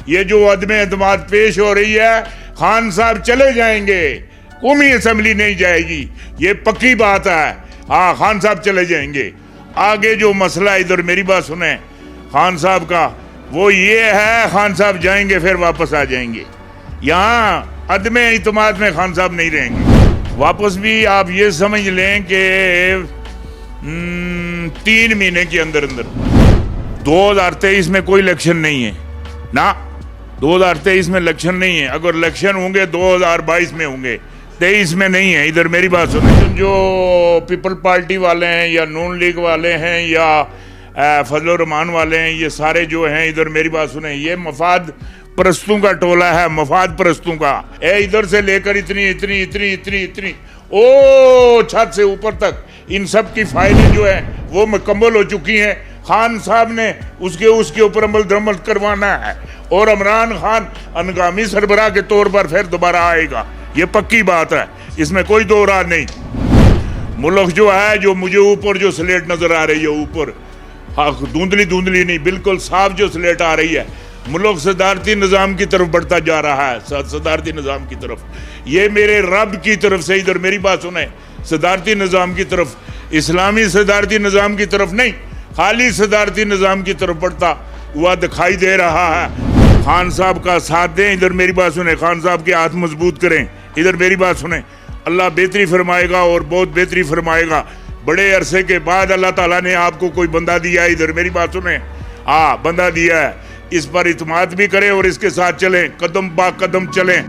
یہ جو عدم اعتماد پیش ہو رہی ہے، خان صاحب چلے جائیں گے، قومی اسمبلی نہیں جائے گی، یہ پکی بات ہے۔ ہاں، خان صاحب چلے جائیں گے۔ آگے جو مسئلہ ادھر میری بات سنیں خان صاحب کا، وہ یہ ہے خان صاحب جائیں گے پھر واپس آ جائیں گے۔ یہاں عدم اعتماد میں خان صاحب نہیں رہیں گے واپس بھی۔ آپ یہ سمجھ لیں کہ 3 مہینے کے اندر 2023 میں کوئی الیکشن نہیں ہے نا، 2023 میں الیکشن نہیں ہے۔ اگر الیکشن ہوں گے 2022 میں ہوں گے، 23 میں نہیں ہے۔ ادھر میری بات سنیں، جو پیپل پارٹی والے ہیں یا نون لیگ والے ہیں یا فضل الرحمان والے ہیں، یہ سارے جو ہیں ادھر میری بات سنیں، یہ مفاد پرستوں کا ٹولہ ہے، مفاد پرستوں کا۔ ادھر سے لے کر اتنی او چھت سے اوپر تک ان سب کی فائلیں جو ہیں وہ مکمل ہو چکی ہیں۔ خان صاحب نے اس کے اوپر عمل درمل کروانا ہے، اور عمران خان ہنگامی سربراہ کے طور پر پھر دوبارہ آئے گا، یہ پکی بات ہے، اس میں کوئی دو راہ نہیں۔ ملک جو ہے، جو مجھے اوپر جو سلیٹ نظر آ رہی ہے، اوپر دھندلی نہیں، بالکل صاف جو سلیٹ آ رہی ہے، ملک صدارتی نظام کی طرف بڑھتا جا رہا ہے، صدارتی نظام کی طرف۔ یہ میرے رب کی طرف سے، ادھر میری بات سنیں، صدارتی نظام کی طرف، اسلامی صدارتی نظام کی طرف نہیں، خالی صدارتی نظام کی طرف بڑھتا ہوا دکھائی دے رہا ہے۔ خان صاحب کا ساتھ دیں، ادھر میری بات سنیں، خان صاحب کے ہاتھ مضبوط کریں، ادھر میری بات سنیں۔ اللہ بہتری فرمائے گا، اور بہت بہتری فرمائے گا۔ بڑے عرصے کے بعد اللہ تعالیٰ نے آپ کو کوئی بندہ دیا ہے، ادھر میری بات سنیں، بندہ دیا ہے، اس پر اعتماد بھی کریں اور اس کے ساتھ چلیں، قدم با قدم چلیں۔